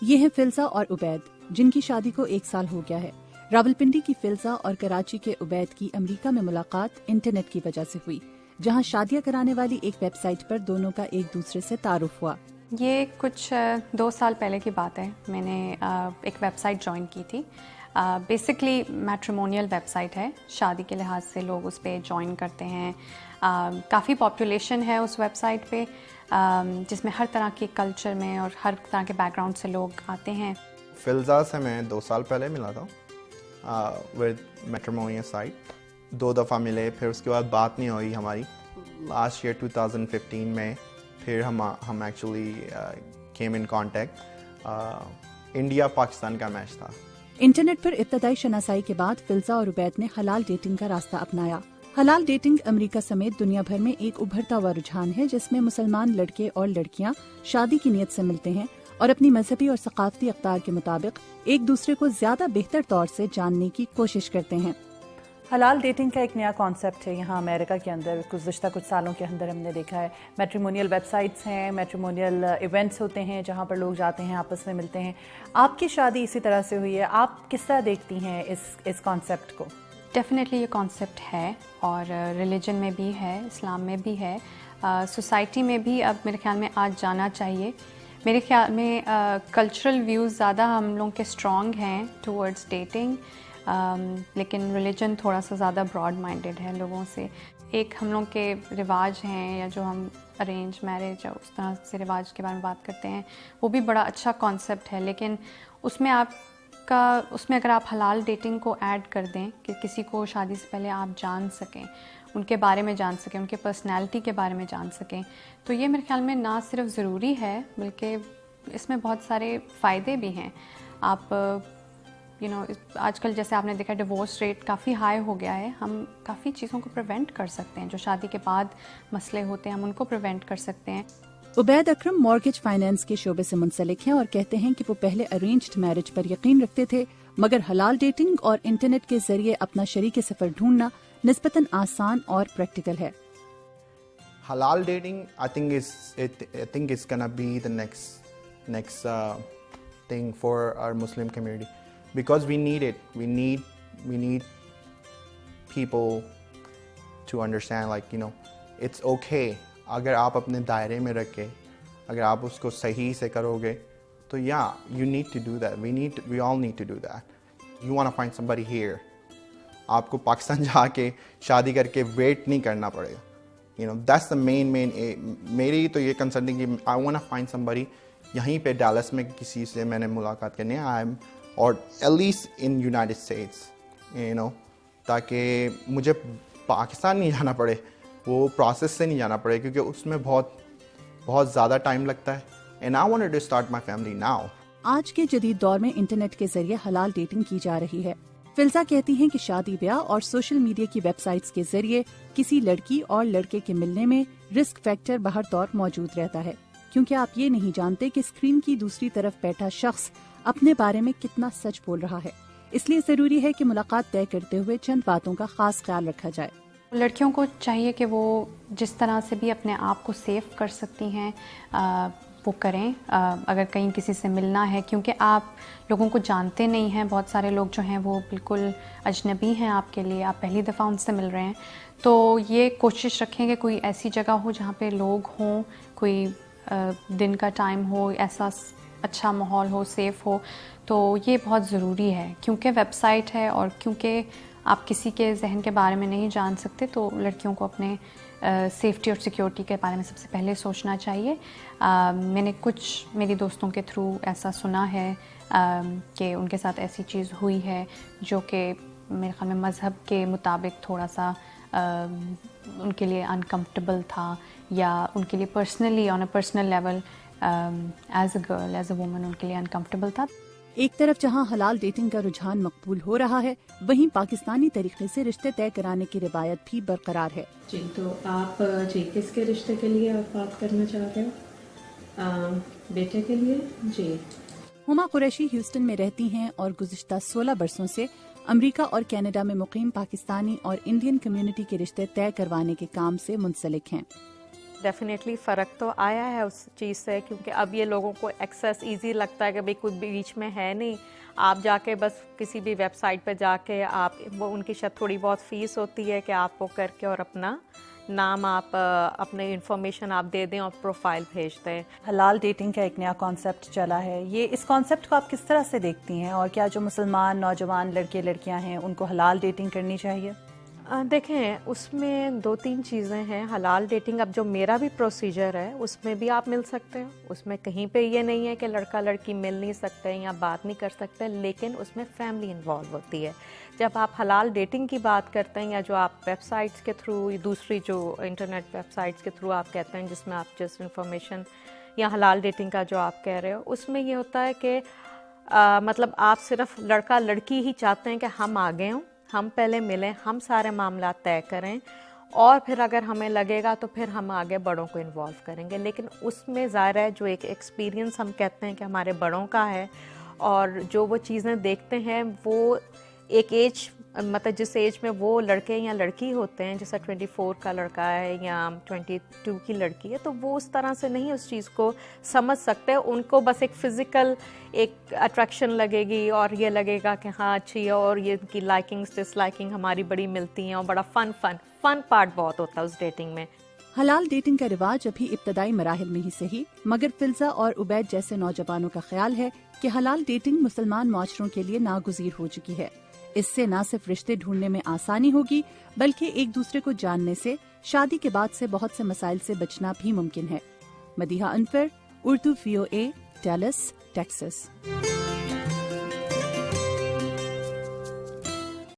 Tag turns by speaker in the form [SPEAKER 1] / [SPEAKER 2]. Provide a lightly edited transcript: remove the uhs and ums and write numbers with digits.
[SPEAKER 1] یہ ہیں فلزا اور عبید، جن کی شادی کو 1 سال ہو گیا ہے۔ راولپنڈی کی فلزا اور کراچی کے عبید کی امریکہ میں ملاقات انٹرنیٹ کی وجہ سے ہوئی، جہاں شادیاں کرانے والی ایک ویب سائٹ پر دونوں کا ایک دوسرے سے تعارف ہوا۔
[SPEAKER 2] یہ کچھ 2 سال پہلے کی بات ہے۔ میں نے ایک ویب سائٹ جوائن کی تھی، بیسکلی میٹریمونیل ویب سائٹ ہے، شادی کے لحاظ سے لوگ اس پہ جوائن کرتے ہیں۔ کافی پاپولیشن ہے اس ویب سائٹ پہ، جس میں ہر طرح کے کلچر میں اور ہر طرح کے بیک گراؤنڈ سے لوگ آتے ہیں۔
[SPEAKER 3] فلزا سے میں 2 سال پہلے ملا تھا ود میٹریمونیل سائٹ، 2 دفعہ ملے، پھر اس کے بعد بات نہیں ہوئی ہماری۔ لاسٹ ایئر 2015 میں پھر ہم actually came in contact. India Pakistan کا میچ تھا۔
[SPEAKER 1] انٹرنیٹ پر ابتدائی شناسائی کے بعد فلزا اور عبید نے حلال ڈیٹنگ کا راستہ اپنایا۔ حلال ڈیٹنگ امریکہ سمیت دنیا بھر میں ایک ابھرتا ہوا رجحان ہے، جس میں مسلمان لڑکے اور لڑکیاں شادی کی نیت سے ملتے ہیں اور اپنی مذہبی اور ثقافتی اقدار کے مطابق ایک دوسرے کو زیادہ بہتر طور سے جاننے کی کوشش کرتے ہیں۔
[SPEAKER 4] حلال ڈیٹنگ کا ایک نیا کانسیپٹ ہے یہاں امریکہ کے اندر، گزشتہ کچھ سالوں کے اندر ہم نے دیکھا ہے۔ میٹریمونیل ویب سائٹس ہیں، میٹریمونیل ایونٹس ہوتے ہیں جہاں پر لوگ جاتے ہیں، آپس میں ملتے ہیں۔ آپ کی شادی اسی طرح سے ہوئی ہے، آپ کس طرح دیکھتی ہیں اس کانسیپٹ کو؟
[SPEAKER 2] ڈیفینیٹلی یہ کانسیپٹ ہے، اور ریلیجن میں بھی ہے، اسلام میں بھی ہے، سوسائٹی میں بھی اب میرے خیال میں آج جانا چاہیے۔ میرے خیال میں کلچرل ویوز زیادہ ہم لوگوں کے اسٹرانگ ہیں ٹورڈز ڈیٹنگ، لیکن ریلیجن تھوڑا سا زیادہ براڈ مائنڈیڈ ہے لوگوں سے۔ ایک ہم لوگ کے رواج ہیں، یا جو ہم ارینج میرج یا اس طرح سے رواج کے بارے میں بات کرتے ہیں، وہ بھی بڑا اچھا کانسیپٹ ہے، لیکن اس میں اگر آپ حلال ڈیٹنگ کو ایڈ کر دیں کہ کسی کو شادی سے پہلے آپ جان سکیں، ان کے بارے میں جان سکیں، ان کے پرسنالٹی کے بارے میں جان سکیں، تو یہ میرے خیال میں نہ صرف ضروری ہے بلکہ اس میں بہت سارے فائدے بھی ہیں۔ آپ آج کل جیسے آپ نے دیکھا ڈیورس ریٹ کافی ہائی ہو گیا ہے، ہم کافی چیزوں کو پریونٹ کر سکتے ہیں، جو شادی کے بعد مسئلے ہوتے ہیں ہم ان کو پریونٹ کر سکتے ہیں۔
[SPEAKER 1] عبید اکرم مارگیج فائنانس کے شعبے سے منسلک ہیں اور کہتے ہیں کہ وہ پہلے ارینجڈ میرج پر یقین رکھتے تھے، مگر حلال ڈیٹنگ اور انٹرنیٹ کے ذریعے اپنا شریک سفر ڈھونڈنا نسبتاً آسان اور پریکٹیکل ہے۔
[SPEAKER 3] حلال dating I think it's gonna be the next thing for our Muslim community, because we need it. We need people to understand, like, it's okay. اگر آپ اپنے دائرے میں رکھ کے اگر آپ اس کو صحیح سے کرو گے تو you need to do that. We all need to do that. You want to find somebody here. آپ کو پاکستان جا کے شادی کر کے ویٹ نہیں کرنا پڑے گا۔ That's the main میری تو یہ کنسرن ہے کہ I want to find somebody یہیں پہ ڈیلس میں کسی سے میں نے ملاقات کرنی ہے، اور at least in United States, تاکہ مجھے پاکستان نہیں جانا پڑے، وہ پروسیس سے نہیں جانا پڑے، کیونکہ اس میں بہت زیادہ ٹائم لگتا ہے۔ And I wanted to start my family now.
[SPEAKER 1] آج کے جدید دور میں انٹرنیٹ کے ذریعے حلال ڈیٹنگ کی جا رہی ہے۔ فلزا کہتی ہیں کہ شادی بیاہ اور سوشل میڈیا کی ویب سائٹس کے ذریعے کسی لڑکی اور لڑکے کے ملنے میں رسک فیکٹر بہر طور موجود رہتا ہے، کیونکہ آپ یہ نہیں جانتے کہ اسکرین کی دوسری طرف بیٹھا شخص اپنے بارے میں کتنا سچ بول رہا ہے۔ اس لیے ضروری ہے کہ ملاقات طے کرتے ہوئے چند باتوں کا خاص خیال رکھا جائے۔
[SPEAKER 2] لڑکیوں کو چاہیے کہ وہ جس طرح سے بھی اپنے آپ کو سیف کر سکتی ہیں وہ کریں، اگر کہیں کسی سے ملنا ہے، کیونکہ آپ لوگوں کو جانتے نہیں ہیں، بہت سارے لوگ جو ہیں وہ بالکل اجنبی ہیں آپ کے لیے، آپ پہلی دفعہ ان سے مل رہے ہیں، تو یہ کوشش رکھیں کہ کوئی ایسی جگہ ہو جہاں پہ لوگ ہوں، کوئی دن کا ٹائم ہو، ایسا اچھا ماحول ہو، سیف ہو، تو یہ بہت ضروری ہے، کیونکہ ویب سائٹ ہے اور کیونکہ آپ کسی کے ذہن کے بارے میں نہیں جان سکتے، تو لڑکیوں کو اپنے سیفٹی اور سیکیورٹی کے بارے میں سب سے پہلے سوچنا چاہیے۔ میں نے کچھ میری دوستوں کے تھرو ایسا سنا ہے کہ ان کے ساتھ ایسی چیز ہوئی ہے جو کہ میرے خیال میں مذہب کے مطابق تھوڑا سا ان کے لیے انکمفرٹیبل تھا، یا ان کے لیے personally on a personal level as a girl, as a woman ان کے لیے انکمفرٹیبل تھا۔
[SPEAKER 1] ایک طرف جہاں حلال ڈیٹنگ کا رجحان مقبول ہو رہا ہے، وہیں پاکستانی طریقے سے رشتے طے کرانے کی روایت بھی برقرار ہے۔
[SPEAKER 5] جی، تو آپ کس کے رشتے کے لیے آپ بات کرنا چاہ رہے ہو؟ بیٹے کے لیے؟ جی،
[SPEAKER 1] ہما قریشی ہیوسٹن میں رہتی ہیں اور گزشتہ 16 برسوں سے امریکہ اور کینیڈا میں مقیم پاکستانی اور انڈین کمیونٹی کے رشتے طے کروانے کے کام سے منسلک ہیں۔
[SPEAKER 6] ڈیفینیٹلی فرق تو آیا ہے اس چیز سے، کیونکہ اب یہ لوگوں کو ایکسیس ایزی لگتا ہے کہ بھئی کوئی بیچ میں ہے نہیں، آپ جا کے بس کسی بھی ویب سائٹ پہ جا کے آپ وہ ان کی شاید تھوڑی بہت فیس ہوتی ہے کہ آپ وہ کر کے اور اپنا نام آپ اپنے انفارمیشن آپ دے دیں اور پروفائل بھیج دیں.
[SPEAKER 4] حلال ڈیٹنگ کا ایک نیا کانسیپٹ چلا ہے، یہ اس کانسیپٹ کو آپ کس طرح سے دیکھتی ہیں، اور کیا جو مسلمان نوجوان لڑکے لڑکیاں ہیں ان کو حلال ڈیٹنگ کرنی چاہیے؟
[SPEAKER 6] دیکھیں اس میں 2-3 چیزیں ہیں. حلال ڈیٹنگ اب جو میرا بھی پروسیجر ہے اس میں بھی آپ مل سکتے ہیں، اس میں کہیں پہ یہ نہیں ہے کہ لڑکا لڑکی مل نہیں سکتے یا بات نہیں کر سکتے، لیکن اس میں فیملی انوالو ہوتی ہے. جب آپ حلال ڈیٹنگ کی بات کرتے ہیں یا جو آپ ویب سائٹس کے تھرو، دوسری جو انٹرنیٹ ویب سائٹس کے تھرو آپ کہتے ہیں جس میں آپ جس انفارمیشن یا حلال ڈیٹنگ کا جو آپ کہہ رہے ہو، اس میں یہ ہوتا ہے کہ مطلب آپ صرف لڑکا لڑکی ہی چاہتے ہیں کہ ہم آگے ہوں، ہم پہلے ملیں، ہم سارے معاملات طے کریں، اور پھر اگر ہمیں لگے گا تو پھر ہم آگے بڑوں کو انوالو کریں گے. لیکن اس میں ظاہر ہے جو ایک ایکسپیرینس ہم کہتے ہیں کہ ہمارے بڑوں کا ہے، اور جو وہ چیزیں دیکھتے ہیں وہ ایک ایج مطلب جس ایج میں وہ لڑکے یا لڑکی ہوتے ہیں، جیسا 24 کا لڑکا ہے یا 22 کی لڑکی ہے، تو وہ اس طرح سے نہیں اس چیز کو سمجھ سکتے. ان کو بس ایک فزیکل ایک اٹریکشن لگے گی اور یہ لگے گا کہ ہاں اچھی ہے، اور یہ کی لائکنگس ڈس لائکنگ ہماری بڑی ملتی ہیں، اور بڑا فن پارٹ بہت ہوتا ہے اس ڈیٹنگ میں.
[SPEAKER 1] حلال ڈیٹنگ کا رواج ابھی ابتدائی مراحل میں ہی صحیح، مگر فلزا اور عبید جیسے نوجوانوں کا خیال ہے کہ حلال ڈیٹنگ مسلمان معاشروں کے لیے ناگزیر ہو چکی ہے. اس سے نہ صرف رشتے ڈھونڈنے میں آسانی ہوگی بلکہ ایک دوسرے کو جاننے سے شادی کے بعد سے بہت سے مسائل سے بچنا بھی ممکن ہے. Madiha infer, Urdu VOA، deals, Texas.